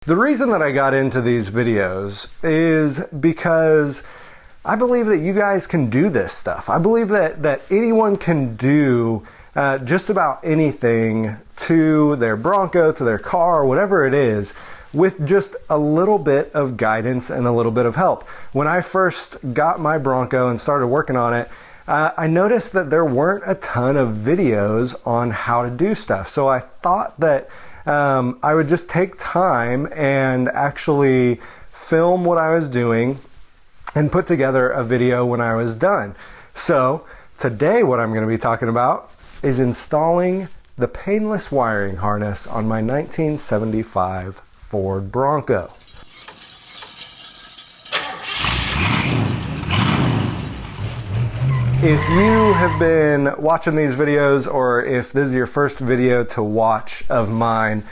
The reason that I got into these videos is because I believe that you guys can do this stuff. I believe that anyone can do just about anything to their Bronco, to their car, whatever it is, with just a little bit of guidance and a little bit of help. When I first got my Bronco and started working on it, I noticed that there weren't a ton of videos on how to do stuff. So I thought that I would just take time and actually film what I was doing and put together a video when I was done. So today what I'm going to be talking about is installing the painless wiring harness on my 1975 Ford Bronco. If you have been watching these videos, or if this is your first video to watch of mine,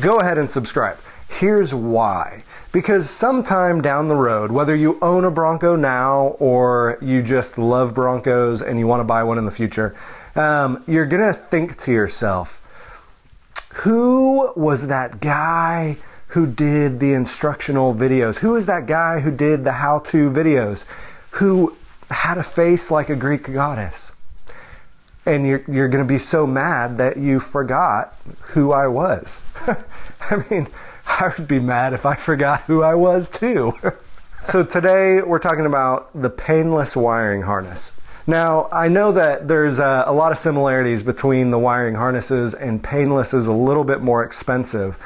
go ahead and subscribe. Here's why. Because sometime down the road, whether you own a Bronco now or you just love Broncos and you want to buy one in the future, you're gonna think to yourself, who was that guy who did the instructional videos? Who is that guy who did the how-to videos? Who had a face like a Greek goddess? And you're going to be so mad that you forgot who I was. I mean, I would be mad if I forgot who I was too. So today we're talking about the painless wiring harness. Now, I know that there's a lot of similarities between the wiring harnesses, and painless is a little bit more expensive,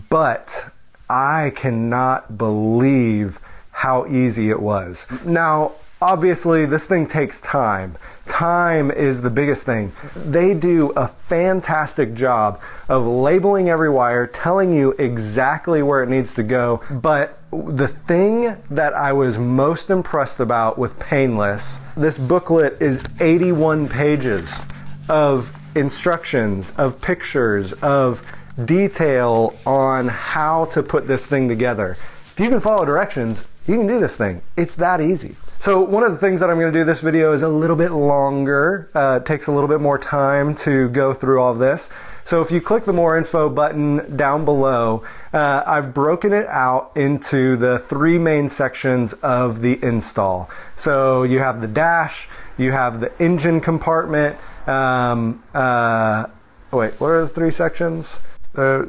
but I cannot believe how easy it was. Now, obviously, this thing takes time. Time is the biggest thing. They do a fantastic job of labeling every wire, telling you exactly where it needs to go. But the thing that I was most impressed about with Painless, this booklet is 81 pages of instructions, of pictures, of detail on how to put this thing together. If you can follow directions, you can do this thing. It's that easy. So one of the things that I'm going to do this video is a little bit longer. It takes a little bit more time to go through all of this. So if you click the more info button down below, I've broken it out into the three main sections of the install. So you have the dash, you have the engine compartment. Wait, what are the three sections? We're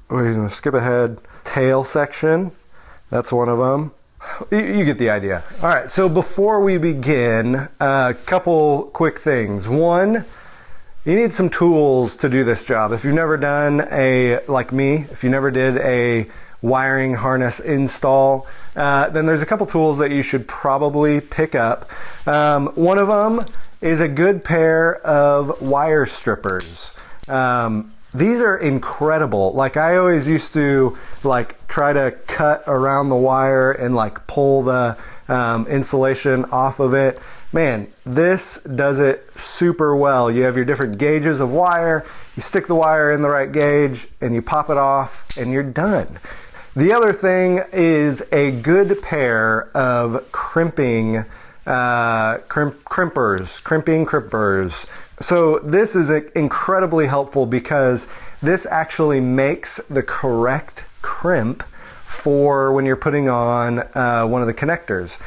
going to skip ahead. Tail section, that's one of them. You get the idea. All right, so before we begin, a couple quick things. One, you need some tools to do this job. If you've never done like me, if you never did a wiring harness install, then there's a couple tools that you should probably pick up. One of them is a good pair of wire strippers. These are incredible. Like, I always used to try to cut around the wire and pull the insulation off of it. Man, this does it super well. You have your different gauges of wire, you stick the wire in the right gauge and you pop it off and you're done. The other thing is a good pair of crimping crimpers. So this is incredibly helpful because this actually makes the correct crimp for when you're putting on one of the connectors.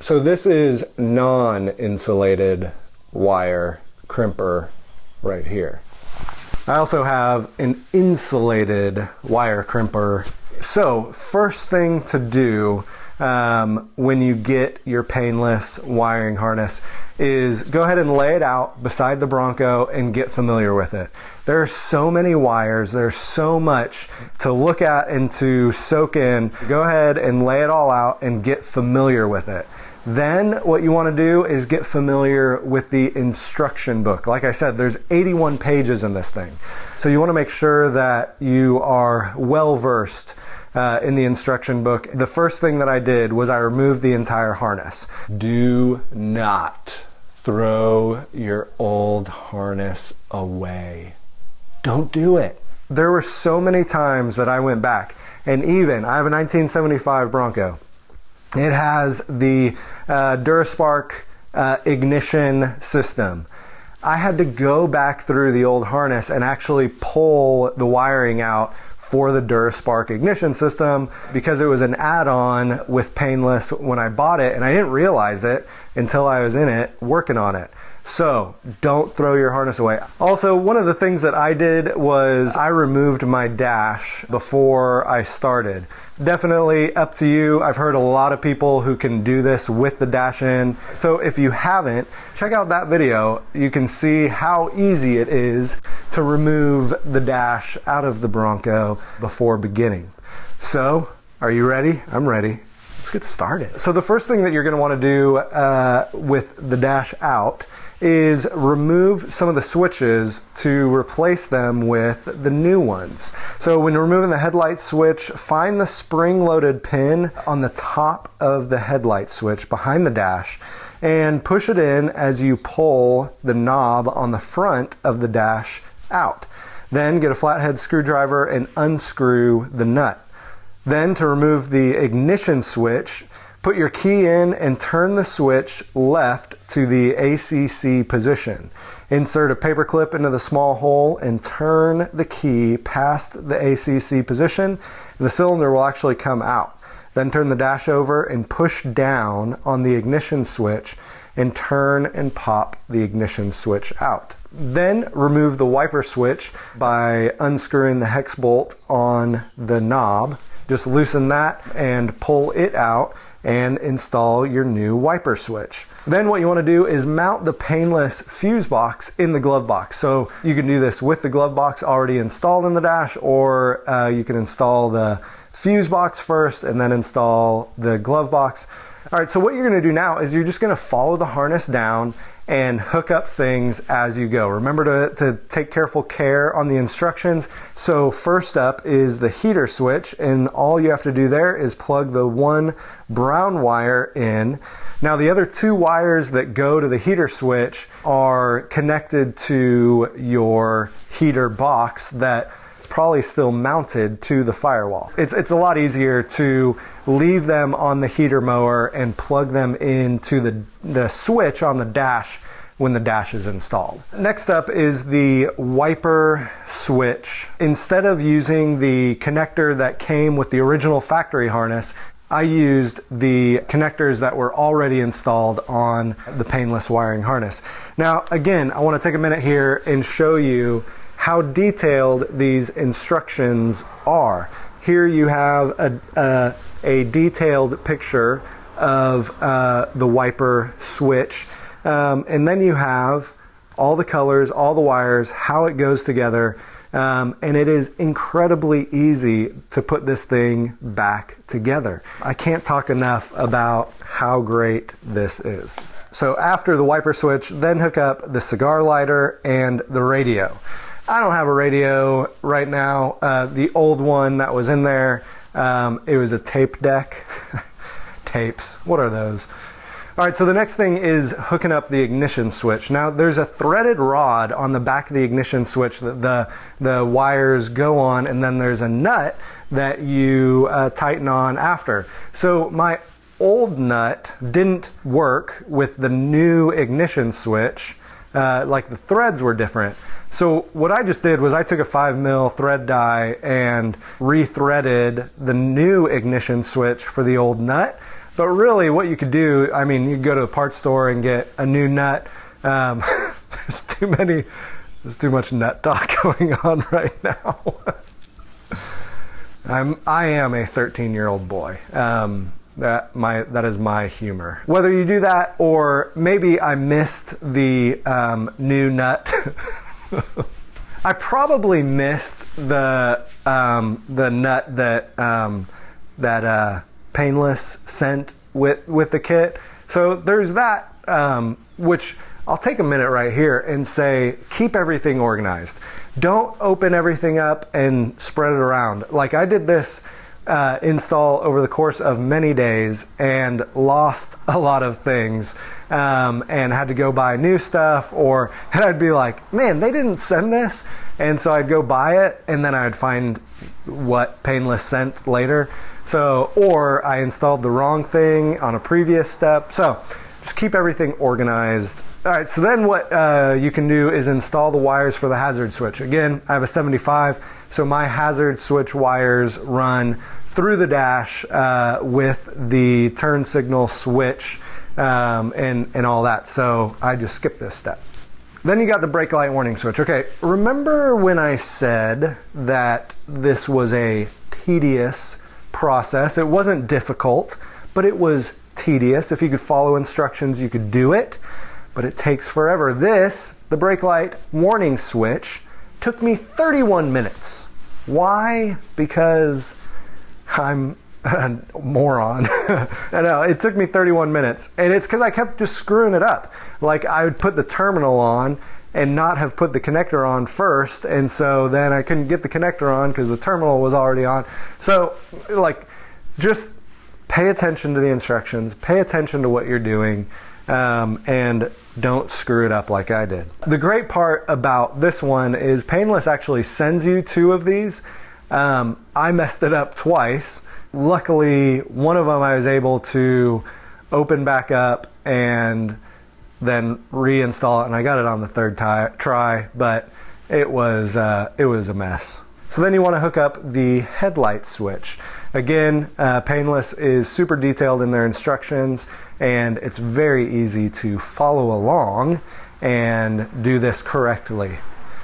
So this is non-insulated wire crimper right here. I also have an insulated wire crimper. So first thing to do when you get your painless wiring harness is go ahead and lay it out beside the Bronco and get familiar with it. There are so many wires, there's so much to look at and to soak in. Go ahead and lay it all out and get familiar with it. Then what you want to do is get familiar with the instruction book. Like I said, there's 81 pages in this thing. So you want to make sure that you are well versed in the instruction book. The first thing that I did was I removed the entire harness. Do not throw your old harness away. Don't do it. There were so many times that I went back, and even I have a 1975 Bronco. It has the Duraspark ignition system. I had to go back through the old harness and actually pull the wiring out for the DuraSpark ignition system because it was an add-on with Painless when I bought it, and I didn't realize it until I was in it working on it. So don't throw your harness away. Also, one of the things that I did was I removed my dash before I started. Definitely up to you. I've heard a lot of people who can do this with the dash in. So if you haven't, check out that video. You can see how easy it is to remove the dash out of the Bronco before beginning. So, are you ready? I'm ready. Let's get started. So the first thing that you're going to want to do with the dash out is remove some of the switches to replace them with the new ones. So when you're removing the headlight switch, find the spring-loaded pin on the top of the headlight switch behind the dash and push it in as you pull the knob on the front of the dash out. Then get a flathead screwdriver and unscrew the nut. Then to remove the ignition switch, put your key in and turn the switch left to the ACC position. Insert a paper clip into the small hole and turn the key past the ACC position, and the cylinder will actually come out. Then turn the dash over and push down on the ignition switch and turn and pop the ignition switch out. Then remove the wiper switch by unscrewing the hex bolt on the knob. Just loosen that and pull it out and install your new wiper switch. Then what you want to do is mount the Painless fuse box in the glove box. So you can do this with the glove box already installed in the dash, or you can install the fuse box first and then install the glove box. All right, so what you're going to do now is you're just going to follow the harness down and hook up things as you go. Remember to take careful care on the instructions. So first up is the heater switch, and all you have to do there is plug the one brown wire in. Now the other two wires that go to the heater switch are connected to your heater box that probably still mounted to the firewall. It's a lot easier to leave them on the heater mower and plug them into the switch on the dash when the dash is installed. Next up is the wiper switch. Instead of using the connector that came with the original factory harness, I used the connectors that were already installed on the Painless wiring harness. Now again, I want to take a minute here and show you how detailed these instructions are. Here you have a detailed picture of the wiper switch, and then you have all the colors, all the wires, how it goes together, and it is incredibly easy to put this thing back together. I can't talk enough about how great this is. So after the wiper switch, then hook up the cigar lighter and the radio. I don't have a radio right now. The old one that was in there, it was a tape deck. Tapes, what are those? All right, so the next thing is hooking up the ignition switch. Now there's a threaded rod on the back of the ignition switch that the wires go on, and then there's a nut that you tighten on after. So my old nut didn't work with the new ignition switch. Like the threads were different. So what I just did was I took a 5mm thread die and rethreaded the new ignition switch for the old nut. But really what you could do, I mean, you could go to the parts store and get a new nut. There's too much nut talk going on right now. I am a 13-year-old boy. That is my humor. Whether you do that or maybe I missed the new nut. I probably missed the nut that Painless sent with the kit. So there's that, which I'll take a minute right here and say, keep everything organized. Don't open everything up and spread it around. Like I did this install over the course of many days and lost a lot of things, and had to go buy new stuff, and I'd be like, man, they didn't send this, and so I'd go buy it and then I'd find what Painless sent later. So, or I installed the wrong thing on a previous step. So just keep everything organized. All right, so then what you can do is install the wires for the hazard switch. Again, I have a 75, So my hazard switch wires run through the dash with the turn signal switch and all that. So I just skipped this step. Then you got the brake light warning switch. Okay, remember when I said that this was a tedious process? It wasn't difficult, but it was tedious. If you could follow instructions, you could do it, but it takes forever. The brake light warning switch, took me 31 minutes. Why? Because I'm a moron. I know, it took me 31 minutes, and it's because I kept just screwing it up. Like, I would put the terminal on and not have put the connector on first, and so then I couldn't get the connector on because the terminal was already on. So, like, just pay attention to the instructions, pay attention to what you're doing, and don't screw it up like I did. The great part about this one is Painless actually sends you 2 of these. I messed it up twice. Luckily, one of them I was able to open back up and then reinstall it, and I got it on the 3rd try, but it was a mess. So then you want to hook up the headlight switch. Again, Painless is super detailed in their instructions, and it's very easy to follow along and do this correctly.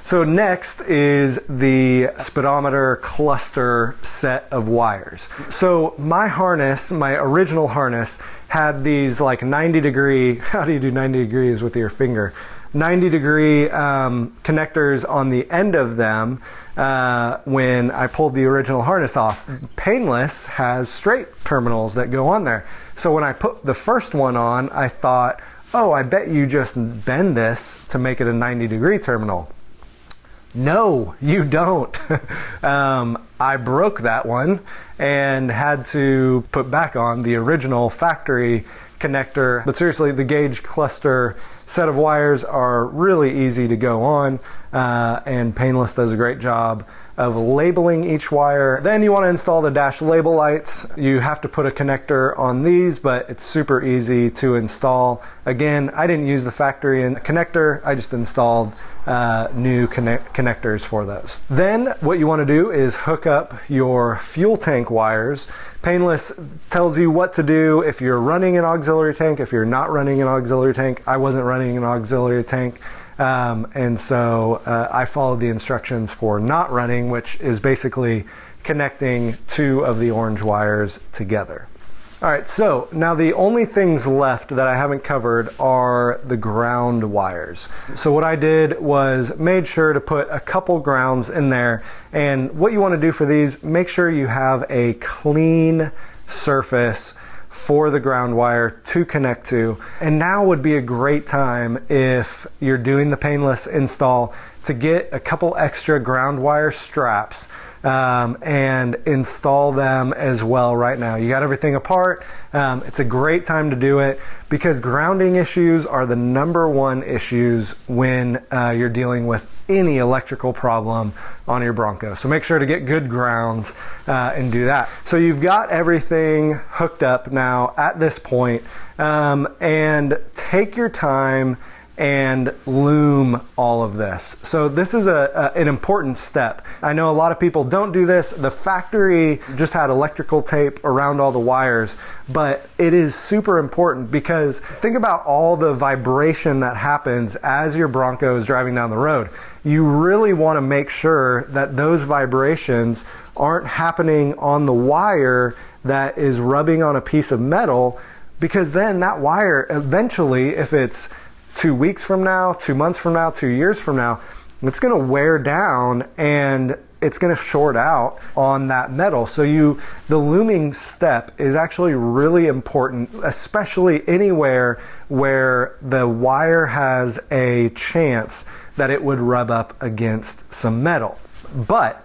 So next is the speedometer cluster set of wires. So my harness, my original harness, had these like 90-degree, how do you do 90 degrees with your finger? 90-degree connectors on the end of them when I pulled the original harness off. Painless has straight terminals that go on there. So when I put the first one on, I thought, oh, I bet you just bend this to make it a 90-degree terminal. No, you don't. I broke that one and had to put back on the original factory connector. But seriously, the gauge cluster set of wires are really easy to go on, and Painless does a great job of labeling each wire. Then you want to install the dash label lights. You have to put a connector on these, but it's super easy to install. Again, I didn't use the factory connector, I just installed new connectors for those. Then what you want to do is hook up your fuel tank wires. Painless tells you what to do if you're running an auxiliary tank, if you're not running an auxiliary tank. I wasn't running an auxiliary tank. And so I followed the instructions for not running, which is basically connecting 2 of the orange wires together. All right, so now the only things left that I haven't covered are the ground wires. So what I did was made sure to put a couple grounds in there, and what you want to do for these, make sure you have a clean surface for the ground wire to connect to. And now would be a great time, if you're doing the Painless install, to get a couple extra ground wire straps and install them as well right now. You got everything apart. It's a great time to do it because grounding issues are the #1 issues when you're dealing with any electrical problem on your Bronco. So make sure to get good grounds and do that. So you've got everything hooked up now at this point, and take your time and loom all of this. So this is an important step. I know a lot of people don't do this. The factory just had electrical tape around all the wires, but it is super important because think about all the vibration that happens as your Bronco is driving down the road. You really want to make sure that those vibrations aren't happening on the wire that is rubbing on a piece of metal, because then that wire eventually, if it's 2 weeks from now, 2 months from now, 2 years from now, it's going to wear down and it's going to short out on that metal. So the looming step is actually really important, especially anywhere where the wire has a chance that it would rub up against some metal. But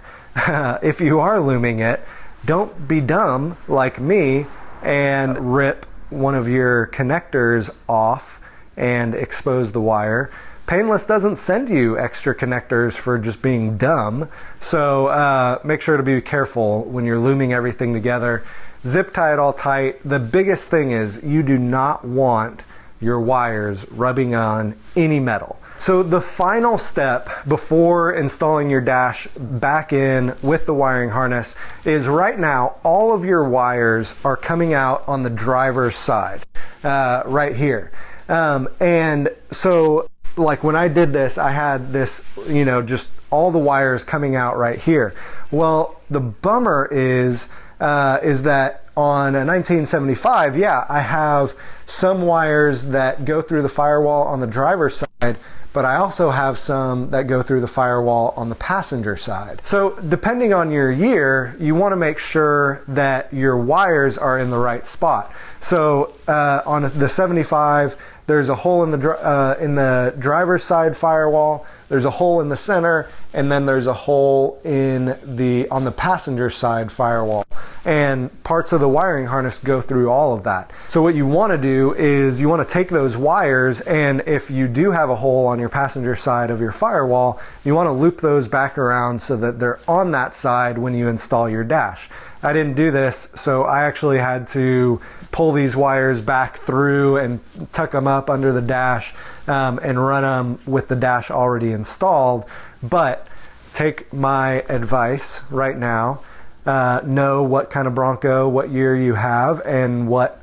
if you are looming it, don't be dumb like me and rip one of your connectors off and expose the wire. Painless doesn't send you extra connectors for just being dumb, so make sure to be careful when you're looming everything together. Zip tie it all tight. The biggest thing is you do not want your wires rubbing on any metal. So the final step before installing your dash back in with the wiring harness is right now all of your wires are coming out on the driver's side, right here. And so like when I did this, I had this, you know, just all the wires coming out right here. Well, the bummer is that on a 1975, yeah, I have some wires that go through the firewall on the driver's side, but I also have some that go through the firewall on the passenger side. So depending on your year, you want to make sure that your wires are in the right spot. So on the 75, there's a hole in the driver's side firewall, there's a hole in the center, and then there's a hole on the passenger side firewall. And parts of the wiring harness go through all of that. So what you want to do is you want to take those wires, and if you do have a hole on your passenger side of your firewall, you want to loop those back around so that they're on that side when you install your dash. I didn't do this, so I actually had to pull these wires back through and tuck them up under the dash and run them with the dash already installed. But take my advice right now. Know what kind of Bronco, what year you have, and what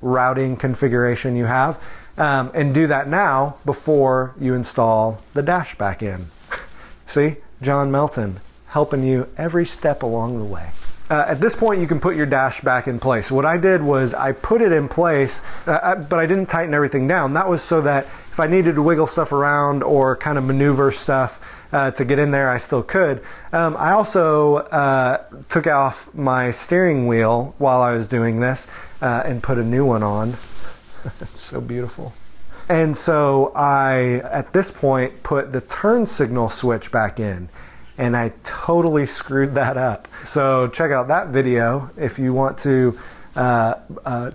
routing configuration you have, and do that now before you install the dash back in. See, John Melton helping you every step along the way. At this point, you can put your dash back in place. What I did was I put it in place, but I didn't tighten everything down. That was so that if I needed to wiggle stuff around or kind of maneuver stuff to get in there, I still could. I also took off my steering wheel while I was doing this and put a new one on. It's so beautiful. And so I, at this point, put the turn signal switch back in. And I totally screwed that up. So check out that video if you want to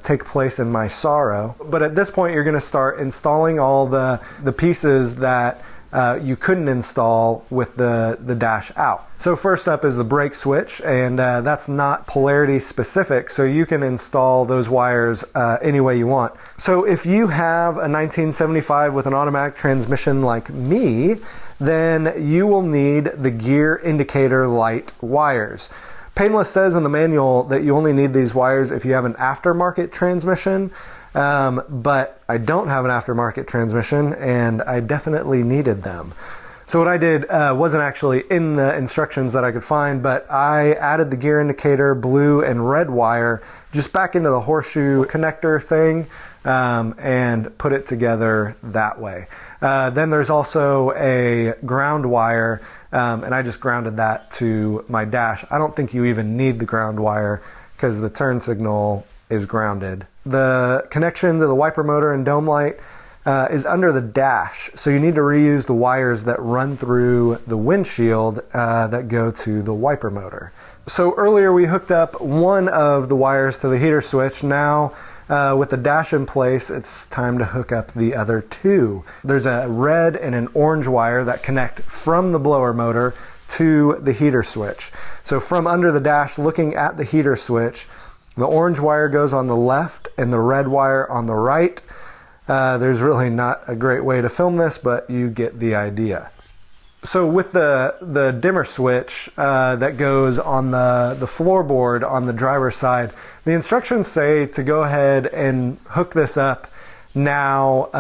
take place in my sorrow. But at this point, you're going to start installing all the pieces that you couldn't install with the dash out. So first up is the brake switch, and that's not polarity specific, so you can install those wires any way you want. So if you have a 1975 with an automatic transmission like me, then you will need the gear indicator light wires. Painless says in the manual that you only need these wires if you have an aftermarket transmission, but I don't have an aftermarket transmission, and I definitely needed them. So what I did wasn't actually in the instructions that I could find, but I added the gear indicator blue and red wire just back into the horseshoe connector thing and put it together that way. Then there's also a ground wire, and I just grounded that to my dash. I don't think you even need the ground wire because the turn signal is grounded. The connection to the wiper motor and dome light is under the dash, so you need to reuse the wires that run through the windshield that go to the wiper motor. So earlier we hooked up one of the wires to the heater switch. Now with the dash in place, it's time to hook up the other two. There's a red and an orange wire that connect from the blower motor to the heater switch. So from under the dash, looking at the heater switch, the orange wire goes on the left and the red wire on the right. There's really not a great way to film this, but you get the idea. So with the dimmer switch that goes on the floorboard on the driver's side, the instructions say to go ahead and hook this up now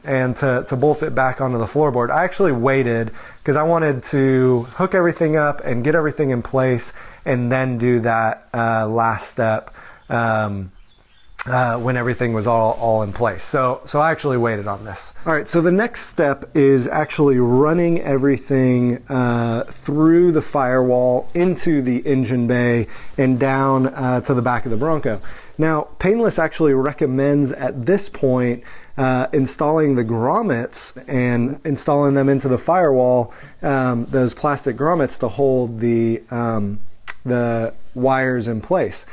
and to bolt it back onto the floorboard. I actually waited because I wanted to hook everything up and get everything in place and then do that last step when everything was all in place. So I actually waited on this. All right, so the next step is actually running everything through the firewall into the engine bay and down to the back of the Bronco. Now, Painless actually recommends at this point installing the grommets and installing them into the firewall, those plastic grommets to hold the wires in place.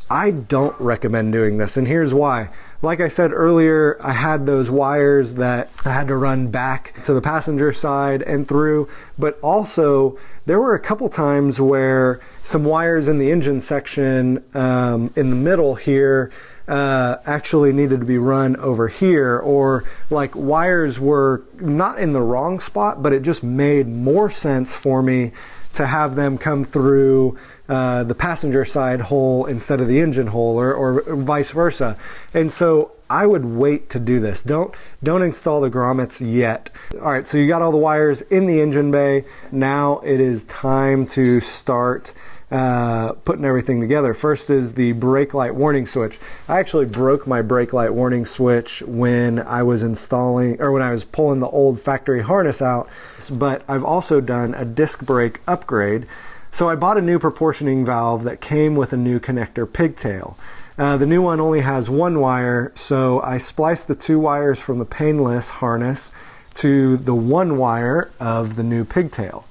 I don't recommend doing this, and here's why. Like I said earlier, I had those wires that I had to run back to the passenger side and through, but also there were a couple times where some wires in the engine section in the middle here actually needed to be run over here, or like wires were not in the wrong spot, but it just made more sense for me to have them come through the passenger side hole instead of the engine hole, or vice versa. And so I would wait to do this. Don't install the grommets yet. All right, so you got all the wires in the engine bay. Now it is time to start putting everything together. First is the brake light warning switch. I actually broke my brake light warning switch when I was installing, or when I was pulling the old factory harness out, but I've also done a disc brake upgrade. So I bought a new proportioning valve that came with a new connector pigtail. The new one only has one wire, so I spliced the 2 wires from the Painless harness to the 1 wire of the new pigtail.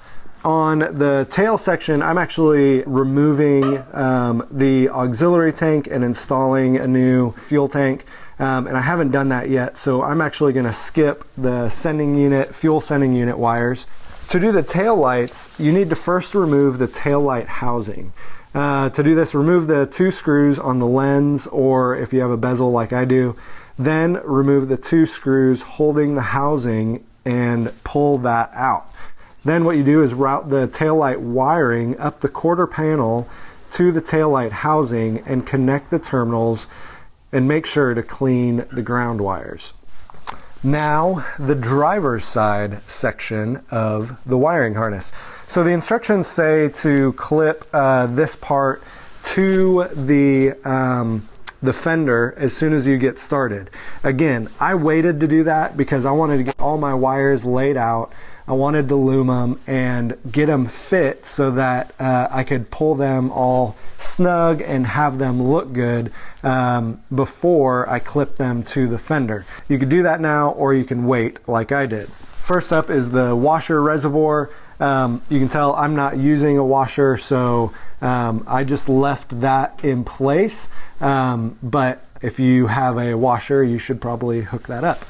On the tail section, I'm actually removing the auxiliary tank and installing a new fuel tank, and I haven't done that yet, so I'm actually going to skip the sending unit, fuel sending unit wires. To do the tail lights, you need to first remove the tail light housing. To do this, remove the 2 screws on the lens, or if you have a bezel like I do, then remove the 2 screws holding the housing and pull that out. Then what you do is route the taillight wiring up the quarter panel to the taillight housing and connect the terminals, and make sure to clean the ground wires. Now, the driver's side section of the wiring harness. So the instructions say to clip this part to the fender as soon as you get started. Again, I waited to do that because I wanted to get all my wires laid out. I wanted to loom them and get them fit so that I could pull them all snug and have them look good before I clip them to the fender. You could do that now, or you can wait like I did. First up is the washer reservoir. You can tell I'm not using a washer, so I just left that in place. But if you have a washer, you should probably hook that up.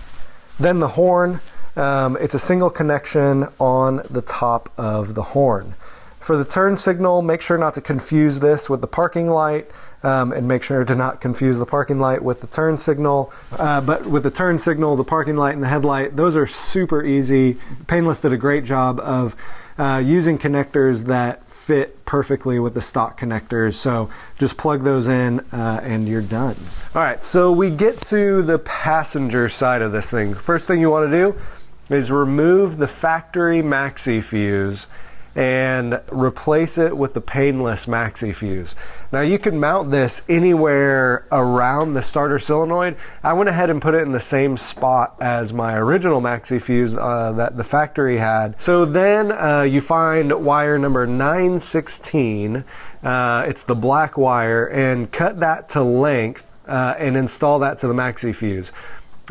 Then the horn. It's a single connection on the top of the horn. For the turn signal, make sure not to confuse this with the parking light, and make sure to not confuse the parking light with the turn signal. But with the turn signal, the parking light, and the headlight, those are super easy. Painless did a great job of using connectors that fit perfectly with the stock connectors. So just plug those in and you're done. All right, so we get to the passenger side of this thing. First thing you want to do is remove the factory maxi fuse and replace it with the Painless maxi fuse. Now you can mount this anywhere around the starter solenoid. I went ahead and put it in the same spot as my original maxi fuse that the factory had. So then you find wire number 916, it's the black wire, and cut that to length and install that to the maxi fuse.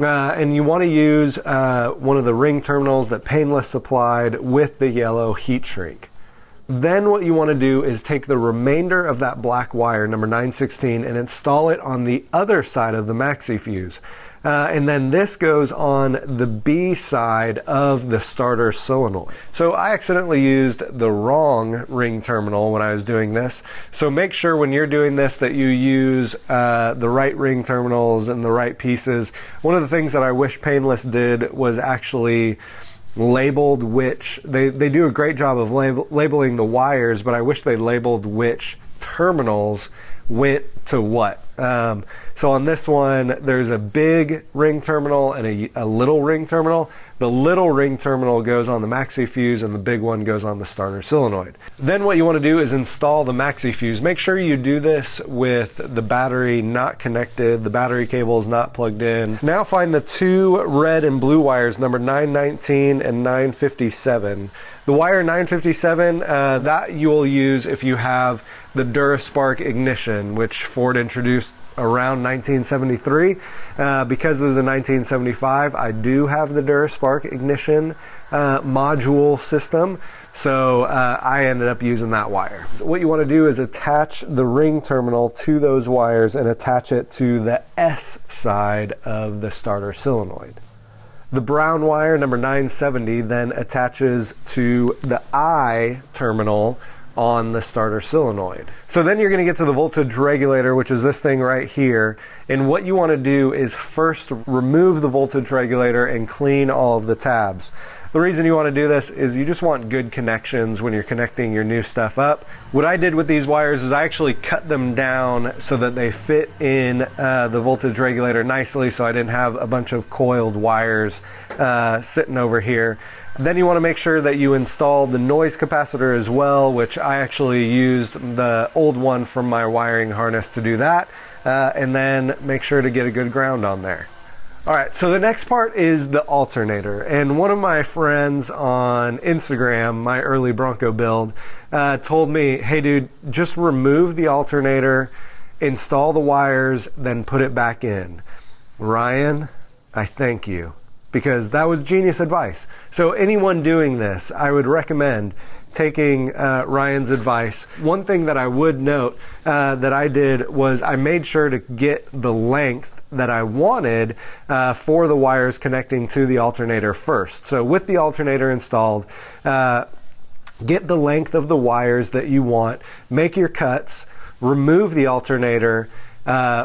And you want to use one of the ring terminals that Painless supplied with the yellow heat shrink. Then what you want to do is take the remainder of that black wire, number 916, and install it on the other side of the maxi fuse. And then this goes on the B side of the starter solenoid. So I accidentally used the wrong ring terminal when I was doing this. So make sure when you're doing this that you use the right ring terminals and the right pieces. One of the things that I wish Painless did was actually labeled which, they do a great job of labeling the wires, but I wish they labeled which terminals went to what. So on this one, there's a big ring terminal and a little ring terminal. The little ring terminal goes on the maxi fuse and the big one goes on the starter solenoid. Then what you want to do is install the maxi fuse. Make sure you do this with the battery not connected, the battery cable is not plugged in. Now find the 2 red and blue wires, number 919 and 957. The wire 957, that you will use if you have the DuraSpark ignition, which Ford introduced around 1973. Because this is a 1975, I do have the DuraSpark ignition module system, so I ended up using that wire. So what you want to do is attach the ring terminal to those wires and attach it to the S side of the starter solenoid. The brown wire, number 970, then attaches to the I terminal on the starter solenoid. So then you're going to get to the voltage regulator, which is this thing right here. And what you want to do is first remove the voltage regulator and clean all of the tabs. The reason you want to do this is you just want good connections when you're connecting your new stuff up. What I did with these wires is I actually cut them down so that they fit in the voltage regulator nicely, so I didn't have a bunch of coiled wires sitting over here. Then you want to make sure that you install the noise capacitor as well, which I actually used the old one from my wiring harness to do that, and then make sure to get a good ground on there. All right, so the next part is the alternator. And one of my friends on Instagram, my Early Bronco build, told me, hey dude, just remove the alternator, install the wires, then put it back in. Ryan, I thank you, because that was genius advice. So anyone doing this, I would recommend taking Ryan's advice. One thing that I would note that I did was I made sure to get the length that I wanted for the wires connecting to the alternator first. So with the alternator installed, get the length of the wires that you want, make your cuts, remove the alternator,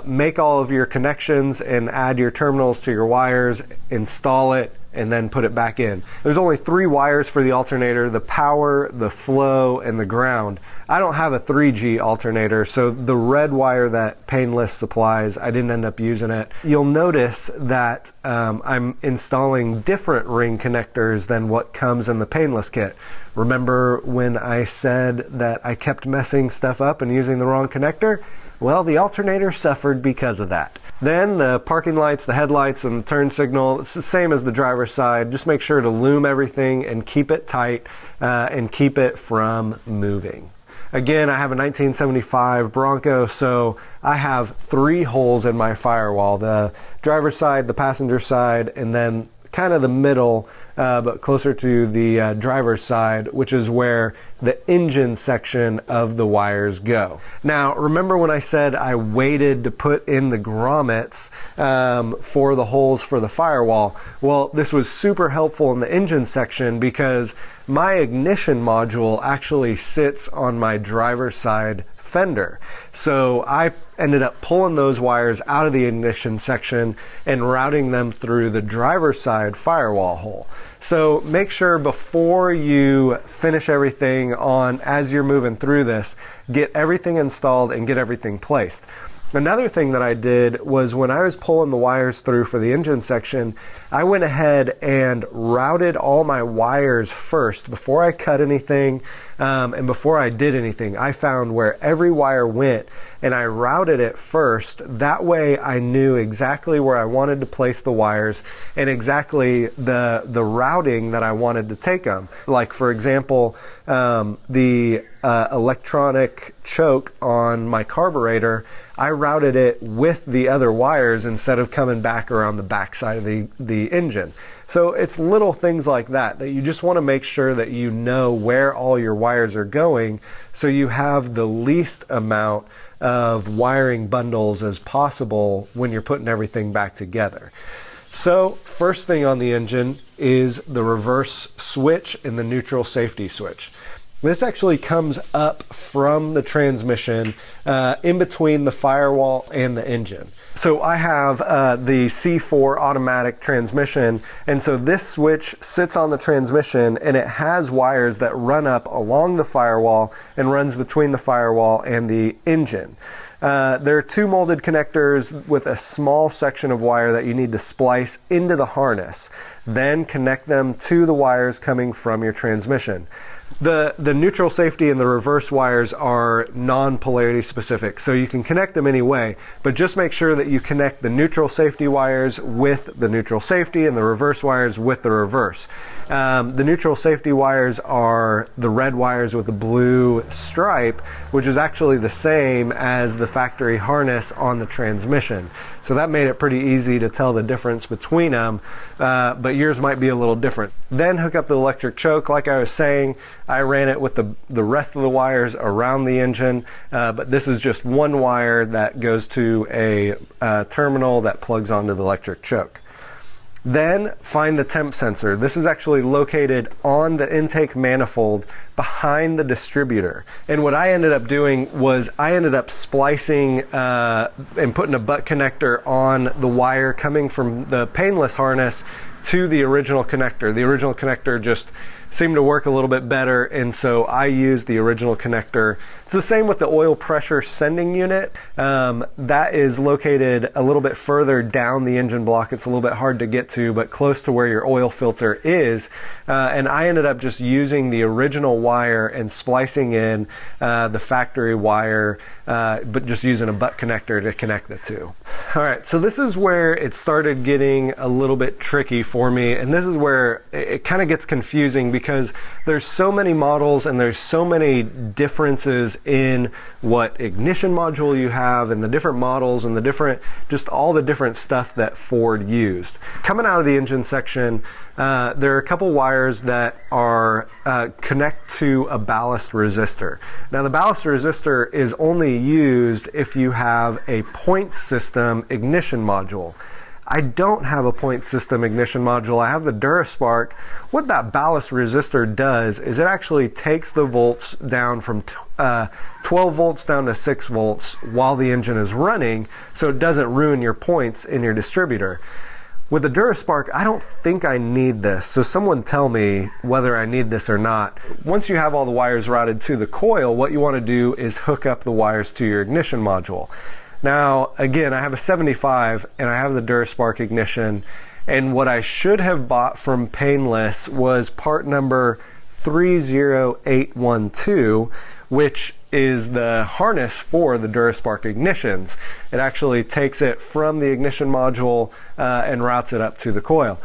make all of your connections and add your terminals to your wires, install it, and then put it back in. There's only 3 wires for the alternator: the power, the flow, and the ground. I don't have a 3G alternator, so the red wire that Painless supplies, I didn't end up using it. You'll notice that I'm installing different ring connectors than what comes in the Painless kit. Remember when I said that I kept messing stuff up and using the wrong connector? Well, the alternator suffered because of that. Then the parking lights, the headlights, and the turn signal, it's the same as the driver's side. Just make sure to loom everything and keep it tight and keep it from moving. Again, I have a 1975 Bronco, so I have 3 holes in my firewall: the driver's side, the passenger side, and then kind of the middle, but closer to the driver's side, which is where the engine section of the wires go. Now, remember when I said I waited to put in the grommets for the holes for the firewall? Well, this was super helpful in the engine section because my ignition module actually sits on my driver's side fender. So I ended up pulling those wires out of the ignition section and routing them through the driver's side firewall hole. So make sure before you finish everything on, as you're moving through this, get everything installed and get everything placed. Another thing that I did was when I was pulling the wires through for the engine section, I went ahead and routed all my wires first before I cut anything and before I did anything. I found where every wire went and I routed it first. That way I knew exactly where I wanted to place the wires and exactly the routing that I wanted to take them. Like for example, the electronic choke on my carburetor, I routed it with the other wires instead of coming back around the back side of the engine. So it's little things like that you just want to make sure that you know where all your wires are going, so you have the least amount of wiring bundles as possible when you're putting everything back together. So first thing on the engine is the reverse switch and the neutral safety switch. This actually comes up from the transmission in between the firewall and the engine. So I have the C4 automatic transmission, and so this switch sits on the transmission and it has wires that run up along the firewall and runs between the firewall and the engine. There are 2 molded connectors with a small section of wire that you need to splice into the harness, then connect them to the wires coming from your transmission. The neutral safety and the reverse wires are non-polarity specific, so you can connect them any way, but just make sure that you connect the neutral safety wires with the neutral safety and the reverse wires with the reverse. The neutral safety wires are the red wires with the blue stripe, which is actually the same as the factory harness on the transmission. So that made it pretty easy to tell the difference between them, but yours might be a little different. Then hook up the electric choke. Like I was saying, I ran it with the rest of the wires around the engine, but this is just one wire that goes to a terminal that plugs onto the electric choke. Then find the temp sensor. This is actually located on the intake manifold behind the distributor. And what I ended up doing was I ended up splicing and putting a butt connector on the wire coming from the Painless harness to the original connector. The original connector just seemed to work a little bit better, and so I used the original connector. It's the same with the oil pressure sending unit. That is located a little bit further down the engine block. It's a little bit hard to get to, but close to where your oil filter is. And I ended up just using the original wire and splicing in the factory wire, but just using a butt connector to connect the two. All right, so this is where it started getting a little bit tricky for me, and this is where it kind of gets confusing because there's so many models and there's so many differences in what ignition module you have and the different models and the different, just all the different stuff that Ford used. Coming out of the engine section, there are a couple wires that are connect to a ballast resistor. Now the ballast resistor is only used if you have a point system ignition module. I don't have a point system ignition module. I have the DuraSpark. What that ballast resistor does is it actually takes the volts down from 12 volts down to 6 volts while the engine is running, so it doesn't ruin your points in your distributor. With the DuraSpark, I don't think I need this, so someone tell me whether I need this or not. Once you have all the wires routed to the coil, what you want to do is hook up the wires to your ignition module. Now, again, I have a 75 and I have the DuraSpark ignition, and what I should have bought from Painless was part number 30812, which is the harness for the DuraSpark ignitions. It actually takes it from the ignition module and routes it up to the coil.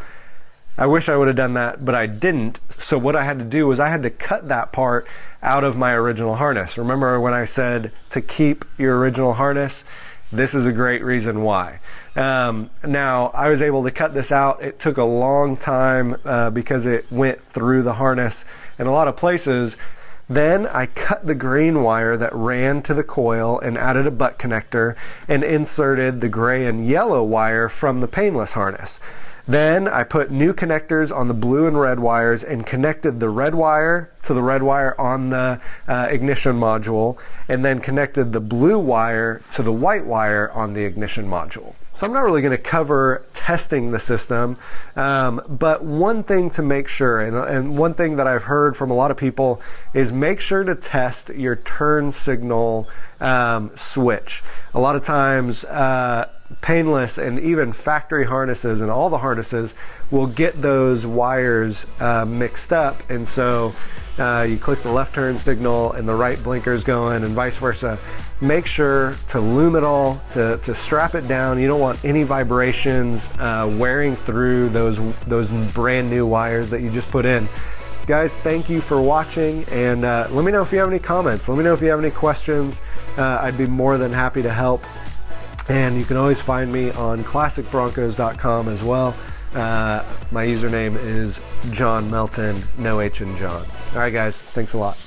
I wish I would have done that, but I didn't. So what I had to do was I had to cut that part out of my original harness. Remember when I said to keep your original harness? This is a great reason why. Now, I was able to cut this out. It took a long time because it went through the harness in a lot of places. Then I cut the green wire that ran to the coil and added a butt connector and inserted the gray and yellow wire from the Painless harness. Then I put new connectors on the blue and red wires and connected the red wire to the red wire on the ignition module, and then connected the blue wire to the white wire on the ignition module. So I'm not really going to cover testing the system, but one thing to make sure, and one thing that I've heard from a lot of people, is make sure to test your turn signal switch. A lot of times Painless and even factory harnesses and all the harnesses will get those wires mixed up, and so you click the left turn signal and the right blinker's going and vice versa. Make sure to loom it all, to strap it down. You don't want any vibrations wearing through those brand new wires that you just put in. Guys, thank you for watching, and let me know if you have any comments. Let me know if you have any questions. I'd be more than happy to help. And you can always find me on classicbroncos.com as well. My username is John Melton, no H in John. All right, guys, thanks a lot.